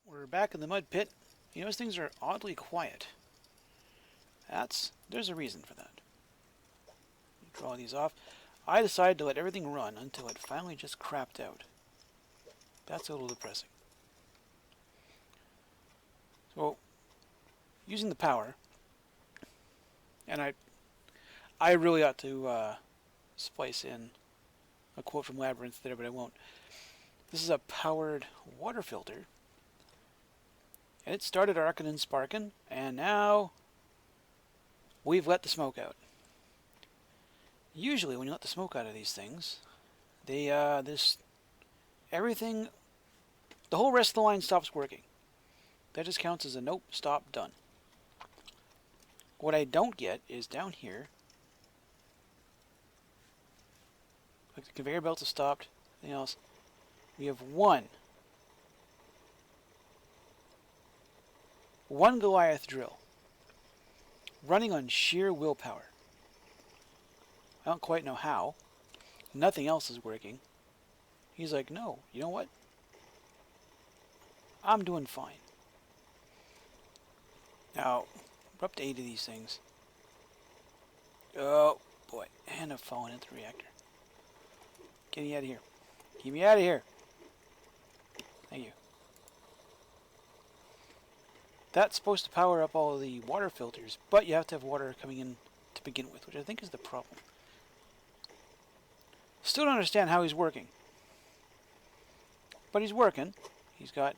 Well, we're back in the mud pit. You notice things are oddly quiet. There's a reason for that. Draw these off. I decided to let everything run until it finally just crapped out. That's a little depressing. So, using the power, and I really ought to splice in a quote from Labyrinth there, but I won't. This is a powered water filter, and it started arcing and sparking, and now we've let the smoke out. Usually, when you let the smoke out of these things, everything, the whole rest of the line stops working. That just counts as a nope, stop, done. What I don't get is down here, like the conveyor belts have stopped, anything else. We have one Goliath drill running on sheer willpower. I don't quite know how. Nothing else is working. He's like, no, you know what? I'm doing fine. Now, we're up to 8 of these things. Oh, boy. And I've fallen into the reactor. Get me out of here. Get me out of here. Thank you. That's supposed to power up all of the water filters, but you have to have water coming in to begin with, which I think is the problem. Still don't understand how he's working. But he's working. He's got...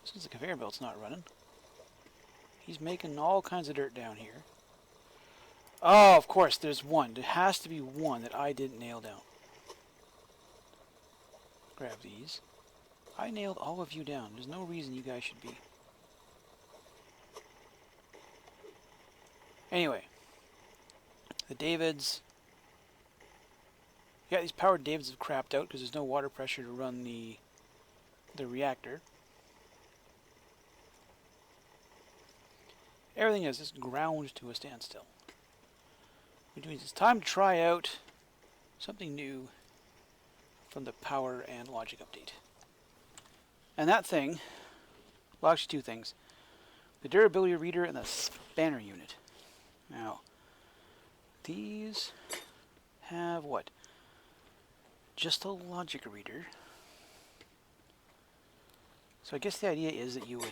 Since the conveyor belt's not running, he's making all kinds of dirt down here. Oh, of course, there's one. There has to be one that I didn't nail down. Grab these. I nailed all of you down. There's no reason you guys should be. Anyway. The Davids... Yeah, these powered Davids have crapped out because there's no water pressure to run the reactor. Everything is just ground to a standstill. Which means it's time to try out something new from the power and logic update. And that thing, well, actually two things. The durability reader and the spanner unit. Now, these have what? Just a logic reader. So I guess the idea is that you'd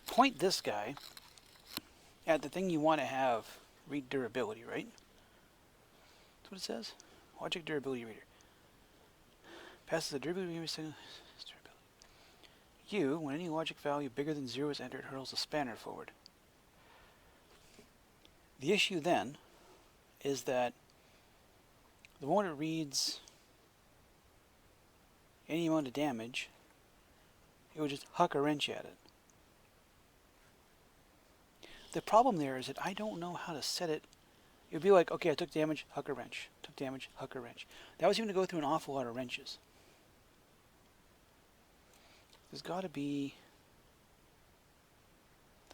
point this guy at the thing you want to have read durability, right? That's what it says. Logic durability reader. Passes the durability signal. When any logic value bigger than 0 is entered, hurls a spanner forward. The issue then is that the moment it reads any amount of damage, it would just huck a wrench at it. The problem there is that I don't know how to set it. It would be like, okay, I took damage, huck a wrench. Took damage, huck a wrench. That was even to go through an awful lot of wrenches. There's got to be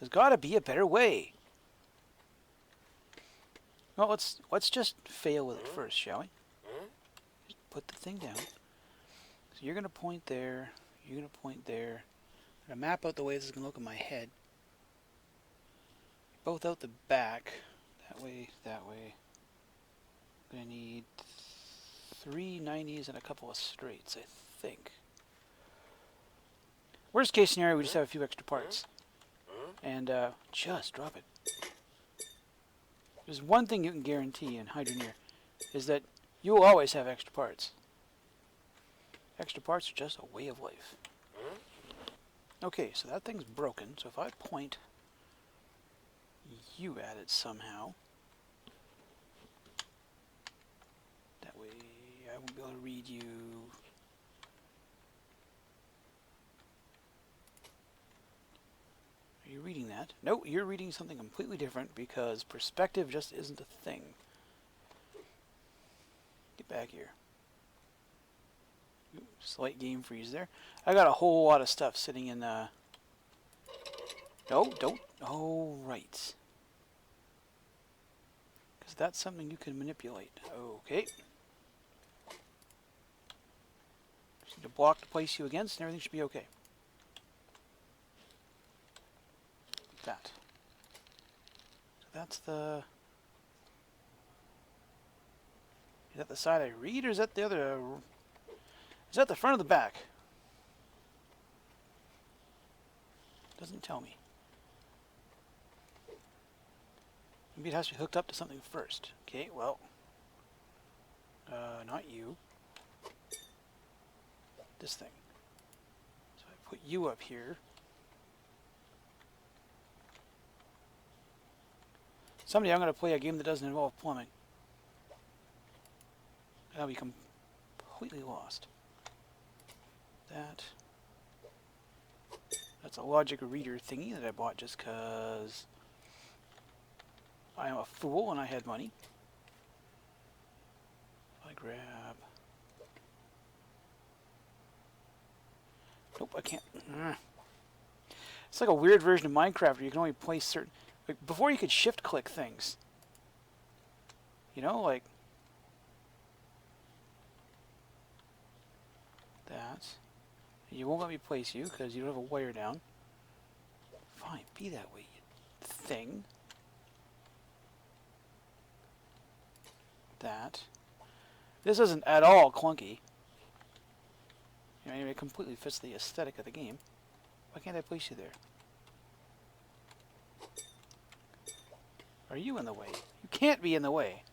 a better way. Well, let's just fail with it first, shall we? Just put the thing down. So you're going to point there. You're going to point there. I'm going to map out the way this is going to look in my head. Both out the back. That way, that way. I'm going to need 3 90s and a couple of straights, I think. Worst case scenario, we just have a few extra parts. And just drop it. There's one thing you can guarantee in Hydroneer, is that you will always have extra parts. Extra parts are just a way of life. Okay, so that thing's broken, so if I point you at it somehow, that way I won't be able to read you. Are you reading that? No, you're reading something completely different because perspective just isn't a thing. Get back here. Ooh, slight game freeze there. I got a whole lot of stuff sitting in No, don't. Oh, right. Because that's something you can manipulate. Okay. Just Need a block to place you against, and everything should be okay. That. So that's the... Is that the side I read, or is that the other... Is that the front or the back? Doesn't tell me. Maybe it has to be hooked up to something first. Okay, well... not you. This thing. So I put you up here. Someday I'm going to play a game that doesn't involve plumbing. And I'll be completely lost. That's a logic reader thingy that I bought just because I am a fool and I had money. I grab... Nope, I can't. It's like a weird version of Minecraft where you can only place certain... Like before you could shift click things. You know, like... That. You won't let me place you because you don't have a wire down. Fine, be that way, you thing. That. This isn't at all clunky. I mean, it completely fits the aesthetic of the game. Why can't I place you there? Are you in the way? You can't be in the way.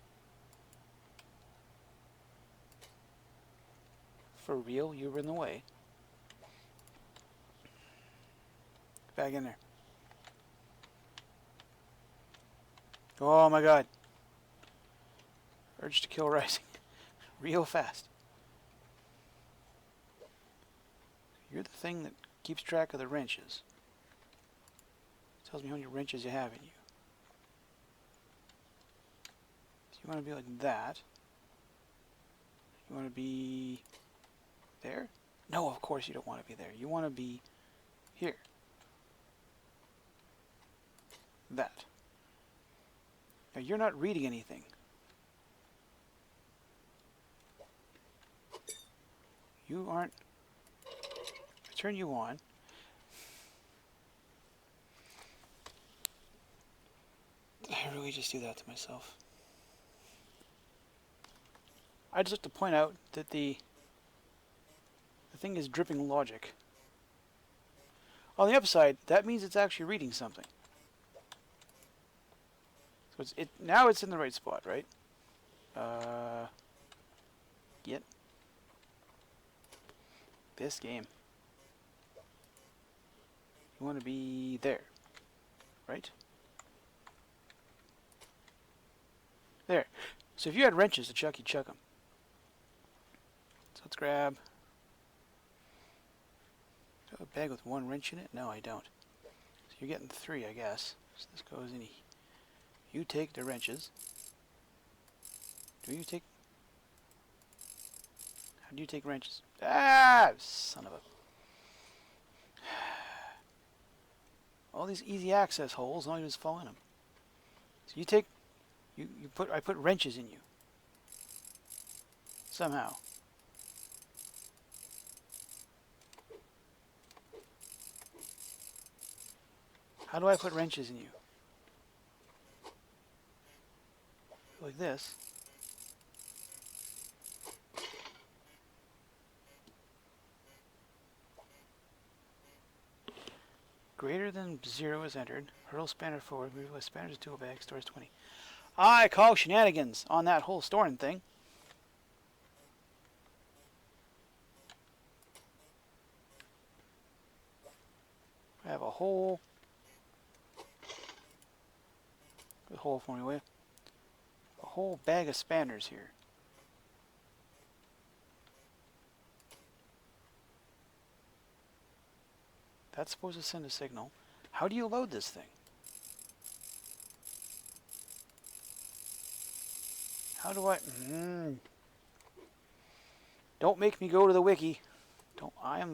For real, you were in the way. Back in there. Oh my god. Urge to kill rising. Real fast. You're the thing that keeps track of the wrenches. Tells me how many wrenches you have in you. So you want to be like that. You want to be there? No, of course you don't want to be there. You want to be here. That. Now you're not reading anything. You aren't... I turn you on. I really just do that to myself. I just have to point out that the thing is dripping logic. On the upside, that means it's actually reading something. So now it's in the right spot, right? Get this game. You want to be there, right? There. So if you had wrenches to chuck, you chuck them. So let's grab... Do I have a bag with one wrench in it? No, I don't. So you're getting 3, I guess. So this goes in. You take the wrenches. Do you take... How do you take wrenches? Ah! Son of a... All these easy access holes, all you do is fall in them. So you take... I put wrenches in you. Somehow. How do I put wrenches in you? Like this. Greater than 0 is entered. Hurl spanner forward. Move with spanner's tool bag. Stores 20. I call shenanigans on that whole storing thing. I have a whole... The whole for me, will you? A whole bag of spanners here. That's supposed to send a signal. How do you load this thing? How do I... Don't make me go to the wiki. I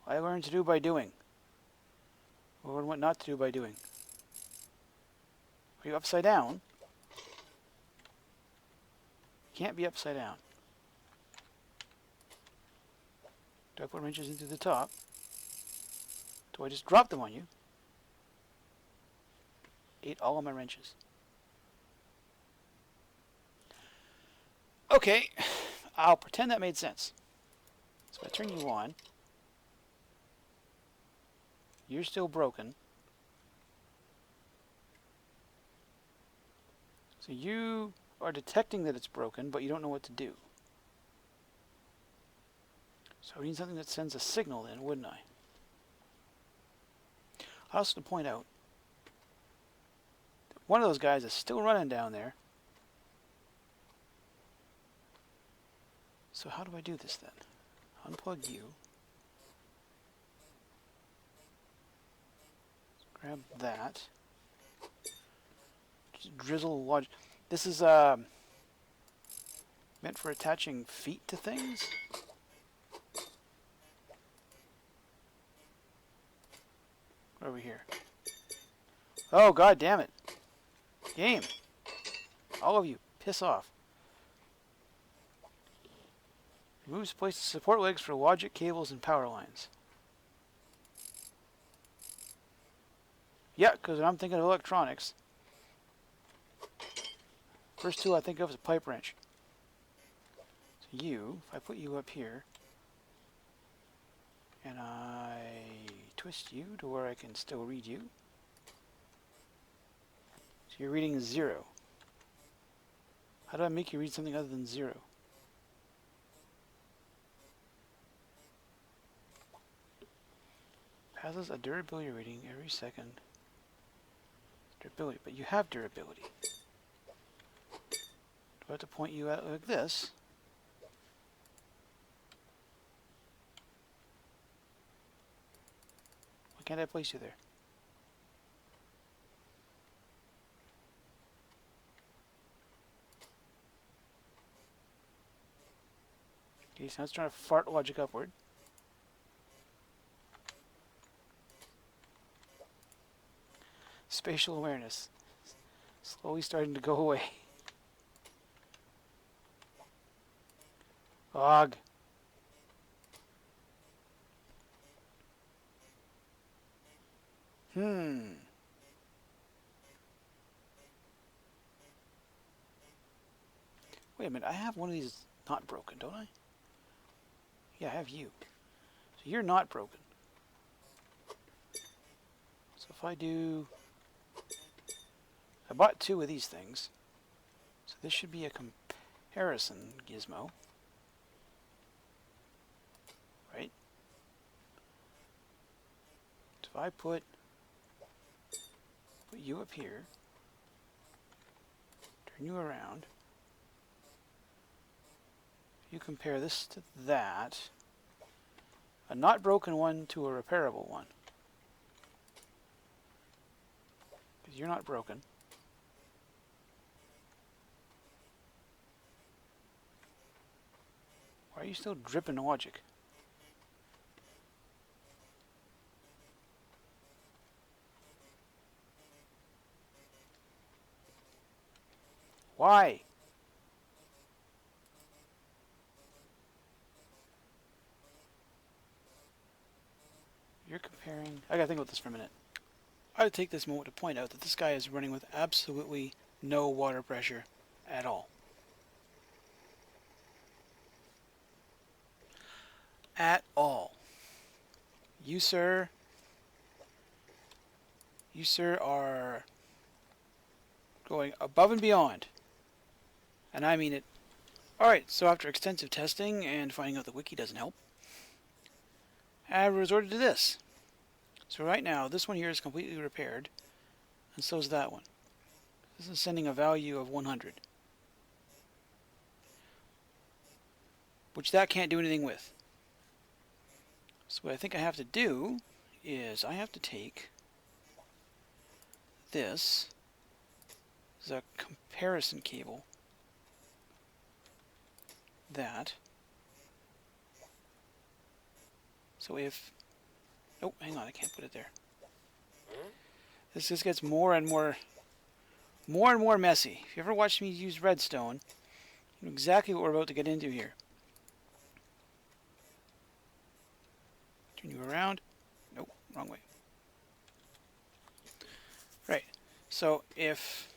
learn to do by doing. Or learn what not to do by doing. Are you upside down? Can't be upside down. Do I put wrenches into the top? Do I just drop them on you? Ate all of my wrenches. Okay, I'll pretend that made sense. So I turn you on. You're still broken. So you are detecting that it's broken, but you don't know what to do. So I need something that sends a signal then, wouldn't I? I also want to point out that one of those guys is still running down there. So how do I do this then? Unplug you. Grab that. Just drizzle lodge. This is meant for attaching feet to things. Over here. Oh, god damn it. Game. All of you, piss off. Removes place to support legs for logic cables and power lines. Yeah, because I'm thinking of electronics. First two I think of is a pipe wrench. So you, if I put you up here, and I twist you to where I can still read you. So you're reading 0. How do I make you read something other than 0? Passes a durability rating every second. Durability, but you have durability. Do I have to point you out like this? Why can't I place you there? Okay, so now it's trying to fart logic upward. Spatial awareness. Slowly starting to go away. Og. Wait a minute, I have one of these not broken, don't I? Yeah, I have you. So you're not broken. So if I do... I bought 2 of these things. So this should be a comparison gizmo. Right? So if I put you up here, turn you around, you compare this to that, a not broken one to a repairable one. Because you're not broken. Why are you still dripping logic? Why? You're comparing... I gotta think about this for a minute. I would take this moment to point out that this guy is running with absolutely no water pressure at all. At all. You, sir, are going above and beyond. And I mean it. Alright, so after extensive testing and finding out the wiki doesn't help, I resorted to this. So right now, this one here is completely repaired, and so is that one. This is sending a value of 100. Which that can't do anything with. So what I think I have to do is I have to take this as a comparison cable. That. So if... Oh, hang on, I can't put it there. This just gets more and more messy. If you ever watched me use redstone, you know exactly what we're about to get into here. Turn you around. Nope, wrong way. Right. So if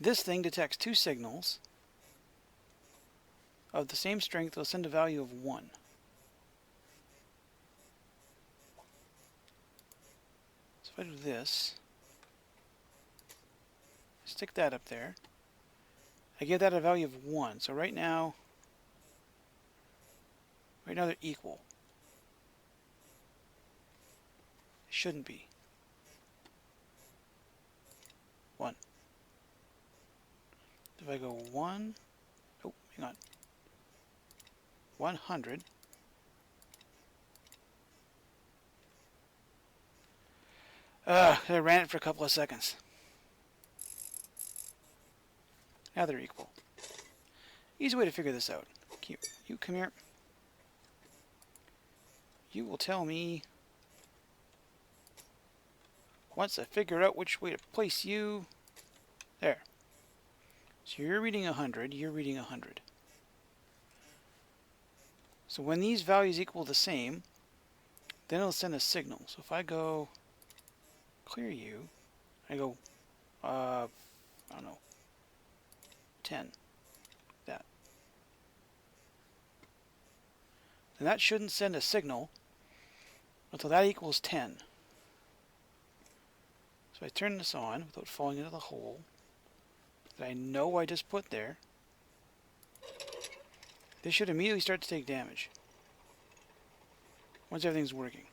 this thing detects two signals of the same strength, it'll send a value of 1. So if I do this, stick that up there, I give that a value of 1. So right now they're equal. It shouldn't be. 1. If I go 1, oh, hang on, 100, I ran it for a couple of seconds. Now they're equal. Easy way to figure this out. You come here. You will tell me once I figure out which way to place you. There. So you're reading 100, you're reading 100. So when these values equal the same, then it'll send a signal. So if I go clear you, I go, I don't know, 10. That. And that shouldn't send a signal until that equals 10. So I turn this on without falling into the hole that I know I just put there. This should immediately start to take damage once everything's working.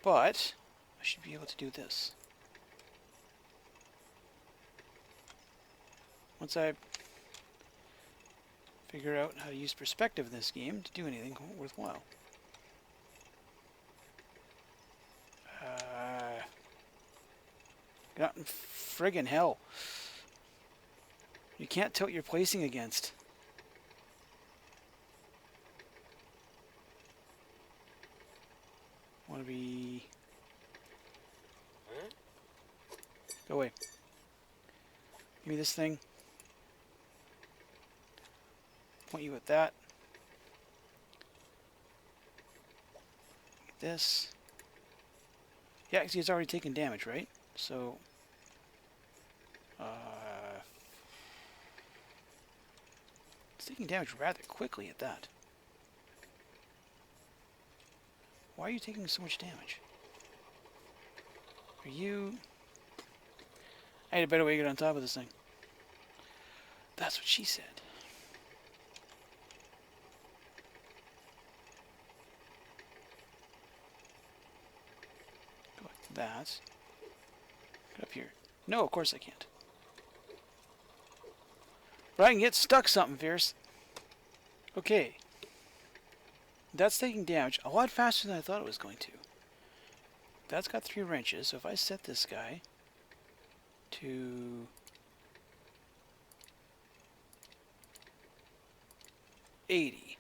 But I should be able to do this. Once I figure out how to use perspective in this game to do anything worthwhile. Get out in friggin' hell. You can't tilt your placing against. Want to be... Go away. Give me this thing. Point you at that. This. Yeah, see, it's already taken damage, right? So, it's taking damage rather quickly at that. Why are you taking so much damage? Are you... I had a better way to get on top of this thing. That's what she said. Go like that. Get up here. No, of course I can't. But I can get stuck something fierce. Okay. That's taking damage a lot faster than I thought it was going to. That's got 3 wrenches, so if I set this guy to 80,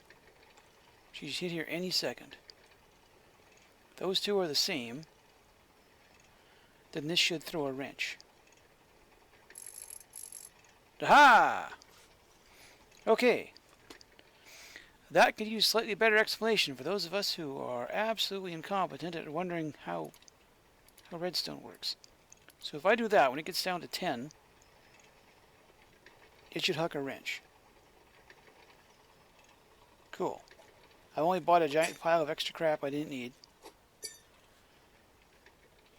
she should hit here any second. Those two are the same. Then this should throw a wrench. Aha! Okay. That could use slightly better explanation for those of us who are absolutely incompetent at wondering how redstone works. So if I do that, when it gets down to 10, it should huck a wrench. Cool. I only bought a giant pile of extra crap I didn't need.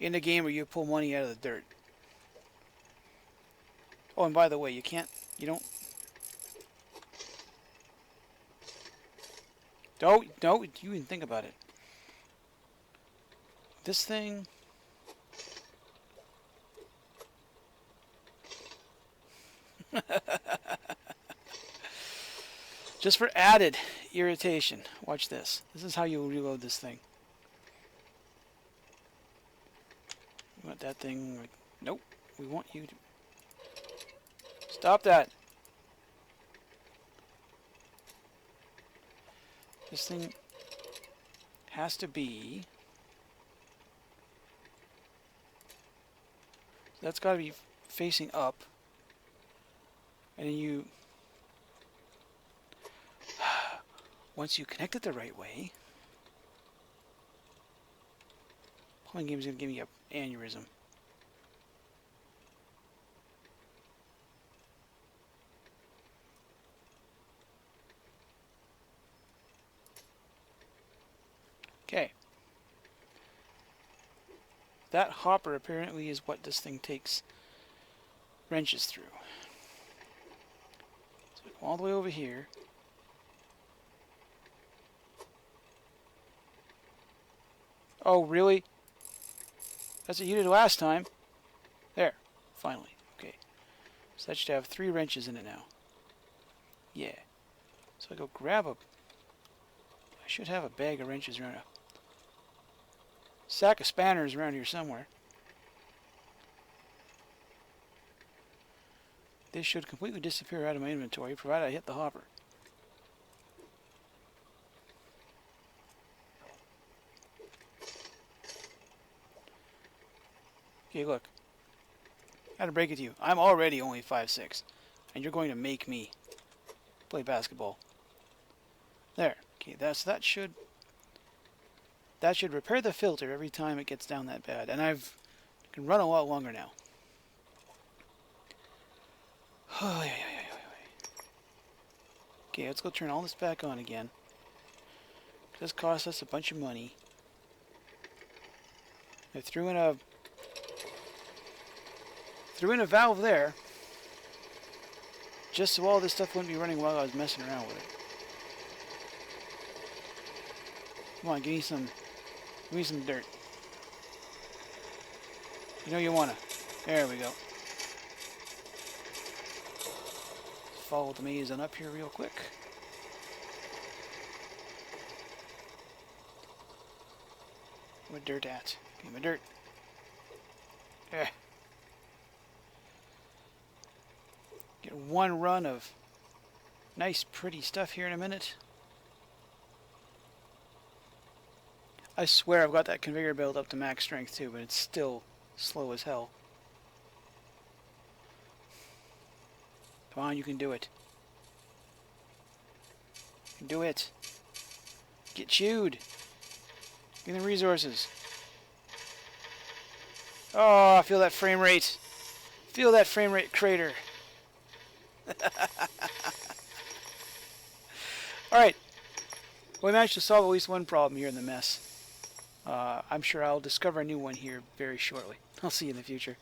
In a game where you pull money out of the dirt. Oh, and by the way, you don't, you even think about it. This thing... Just for added irritation, watch this. This is how you reload this thing. You want that thing... Nope, we want you to... Stop that! This thing has to be... That's got to be facing up. And then you... once you connect it the right way, playing game is going to give me an aneurysm. Okay. That hopper apparently is what this thing takes wrenches through. So go all the way over here. Oh, really? That's what you did last time. There. Finally. Okay. So that should have 3 wrenches in it now. Yeah. So I go grab a... I should have a bag of wrenches around, a sack of spanners around here somewhere. This should completely disappear out of my inventory, provided I hit the hopper. Okay, look. I had to break it to you. I'm already only 5'6", and you're going to make me play basketball. There. Okay, that should repair the filter every time it gets down that bad, and I can run a lot longer now. Okay, let's go turn all this back on again. This cost us a bunch of money. I threw in a valve there, just so all this stuff wouldn't be running while I was messing around with it. Come on, give me some dirt. You know you wanna. There we go. Follow the maze on up here real quick. Where dirt at? Give me my dirt. Eh. Get one run of nice pretty stuff here in a minute. I swear I've got that conveyor belt up to max strength too, but it's still slow as hell. Come on, you can do it. You can do it. Get chewed. Give me the resources. Oh, I feel that frame rate. Feel that frame rate crater. Alright. We managed to solve at least one problem here in the mess. I'm sure I'll discover a new one here very shortly. I'll see you in the future.